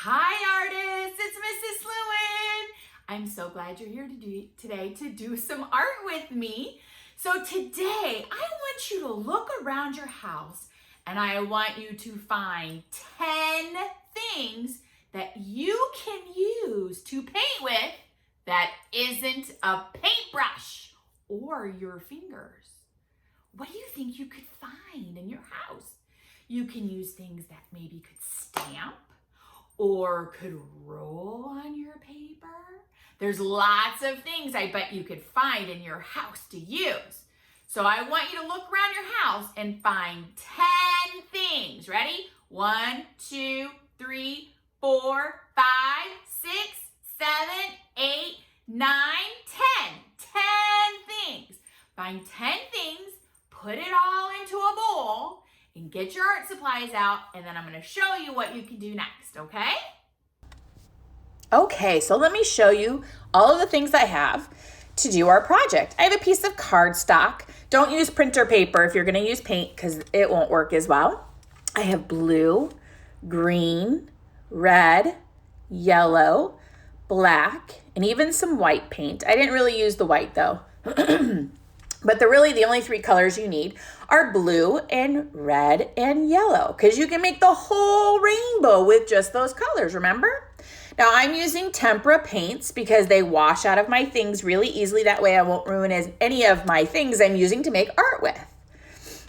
Hi artists, it's Mrs. Lewin. I'm so glad you're here today to do some art with me. So today I want you to look around your house and I want you to find 10 things that you can use to paint with that isn't a paintbrush or your fingers. What do you think you could find in your house? You can use things that maybe could stamp or could roll on your paper. There's lots of things I bet you could find in your house to use. So I want you to look around your house and find 10 things. Ready? 1, 2, 3, 4, 5, 6, 7, 8, 9, 10. 10 things. Find 10 things, put it all into a bowl, and get your art supplies out, and then I'm going to show you what you can do next, okay? Okay, so let me show you all of the things I have to do our project. I have a piece of cardstock. Don't use printer paper if you're going to use paint because it won't work as well. I have blue, green, red, yellow, black, and even some white paint. I didn't really use the white though. But the only three colors you need are blue and red and yellow because you can make the whole rainbow with just those colors, remember? Now I'm using tempera paints because they wash out of my things really easily. That way I won't ruin any of my things I'm using to make art with.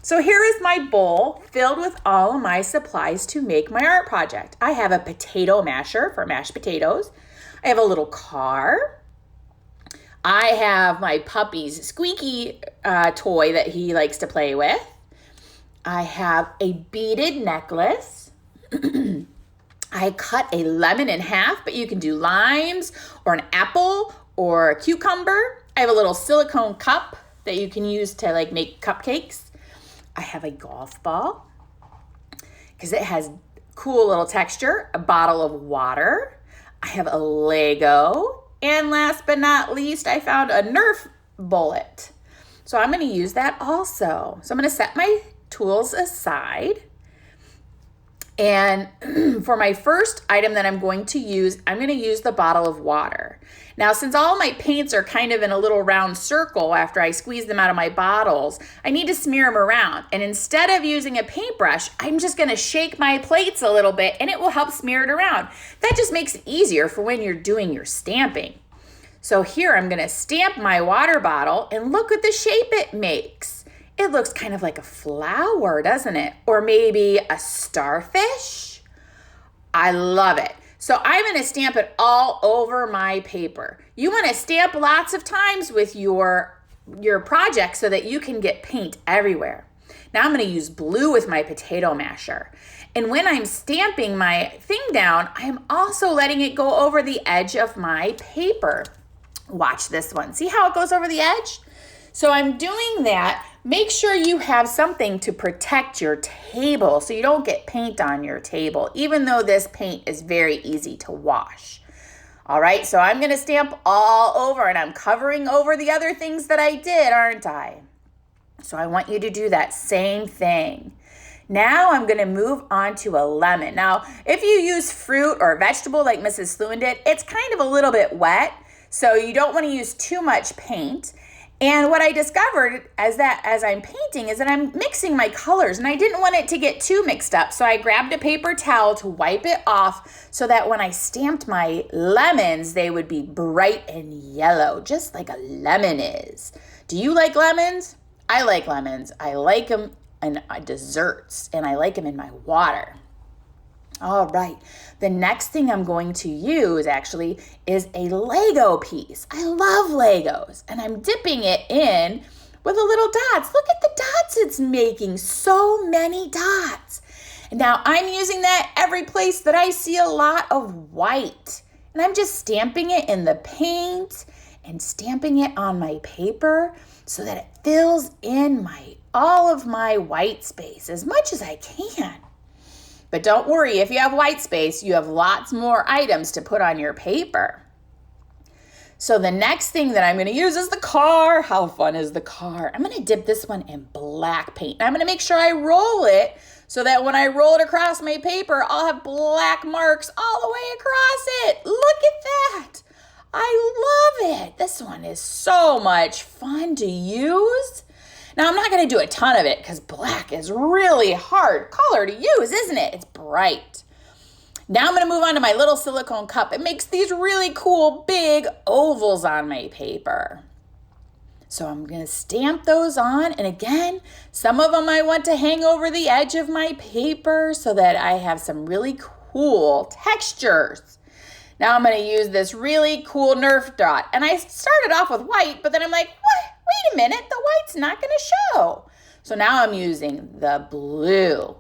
So here is my bowl filled with all of my supplies to make my art project. I have a potato masher for mashed potatoes. I have a little car. I have my puppy's squeaky toy that he likes to play with. I have a beaded necklace. I cut a lemon in half, but you can do limes or an apple or a cucumber. I have a little silicone cup that you can use to make cupcakes. I have a golf ball because it has cool little texture, a bottle of water. I have a Lego. And last but not least, I found a Nerf bullet. So I'm going to use that also. So I'm going to set my tools aside. And for my first item that I'm going to use the bottle of water. Now, since all my paints are kind of in a little round circle after I squeeze them out of my bottles, I need to smear them around. And instead of using a paintbrush, I'm just going to shake my plates a little bit and it will help smear it around. That just makes it easier for when you're doing your stamping. So here I'm going to stamp my water bottle and look at the shape it makes. It looks kind of like a flower, doesn't it? Or maybe a starfish. I love it. So I'm going to stamp it all over my paper. You want to stamp lots of times with your project so that you can get paint everywhere. Now I'm going to use blue with my potato masher. And when I'm stamping my thing down, I am also letting it go over the edge of my paper. Watch this one. See how it goes over the edge? So I'm doing that. Make sure you have something to protect your table so you don't get paint on your table, even though this paint is very easy to wash. All right, so I'm going to stamp all over and I'm covering over the other things that I did, aren't I? So I want you to do that same thing. Now I'm going to move on to a lemon. Now, if you use fruit or vegetable like Mrs. Lewin did, it's kind of a little bit wet, so you don't want to use too much paint. And what I discovered as I'm painting is that I'm mixing my colors and I didn't want it to get too mixed up. So I grabbed a paper towel to wipe it off so that when I stamped my lemons, they would be bright and yellow, just like a lemon is. Do you like lemons? I like lemons. I like them in desserts and I like them in my water. All right, the next thing I'm going to use actually is a Lego piece. I love Legos and I'm dipping it in with the little dots. Look at the dots it's making, so many dots. And now I'm using that every place that I see a lot of white. And I'm just stamping it in the paint and stamping it on my paper so that it fills in all of my white space as much as I can. But don't worry, if you have white space, you have lots more items to put on your paper. So the next thing that I'm going to use is the car. How fun is the car? I'm going to dip this one in black paint. And I'm going to make sure I roll it so that when I roll it across my paper, I'll have black marks all the way across it. Look at that. I love it. This one is so much fun to use. Now, I'm not going to do a ton of it because black is really hard color to use, isn't it? It's bright. Now I'm going to move on to my little silicone cup. It makes these really cool big ovals on my paper. So I'm going to stamp those on. And again, some of them I want to hang over the edge of my paper so that I have some really cool textures. Now I'm going to use this really cool Nerf dot. And I started off with white, but then I'm like, what? Wait a minute, the white's not going to show. So now I'm using the blue.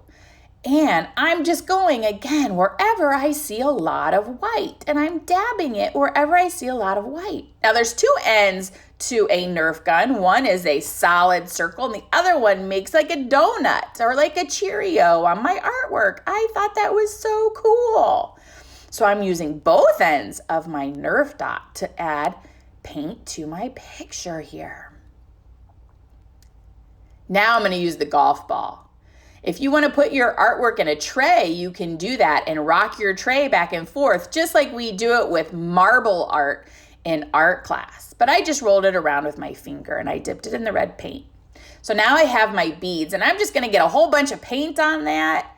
And I'm just going again wherever I see a lot of white. And I'm dabbing it wherever I see a lot of white. Now there's two ends to a Nerf gun. One is a solid circle and the other one makes like a donut or like a Cheerio on my artwork. I thought that was so cool. So I'm using both ends of my Nerf dot to add paint to my picture here. Now I'm going to use the golf ball. If you want to put your artwork in a tray, you can do that and rock your tray back and forth, just like we do it with marble art in art class. But I just rolled it around with my finger and I dipped it in the red paint. So now I have my beads and I'm just going to get a whole bunch of paint on that.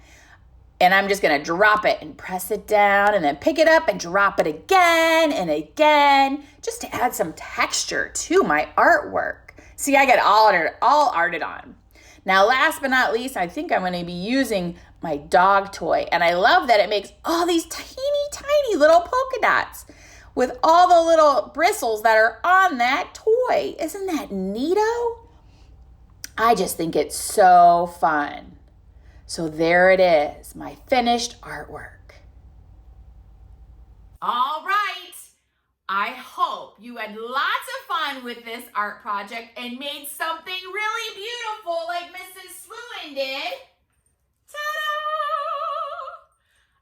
And I'm just going to drop it and press it down and then pick it up and drop it again and again, just to add some texture to my artwork. See, I got all arted on. Now, last but not least, I think I'm going to be using my dog toy. And I love that it makes all these tiny, tiny little polka dots with all the little bristles that are on that toy. Isn't that neato? I just think it's so fun. So there it is, my finished artwork. All right. I hope you had lots of fun with this art project and made something really beautiful like Mrs. Slewin did. Ta-da!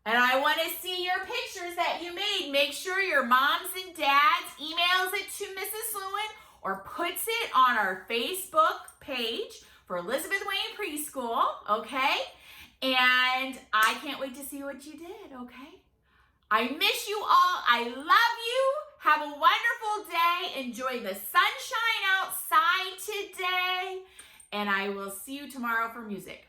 And I want to see your pictures that you made. Make sure your moms and dads emails it to Mrs. Slewin or puts it on our Facebook page for Elizabeth Wayne Preschool, okay? And I can't wait to see what you did, okay? I miss you all. I love you. Have a wonderful day. Enjoy the sunshine outside today. And I will see you tomorrow for music.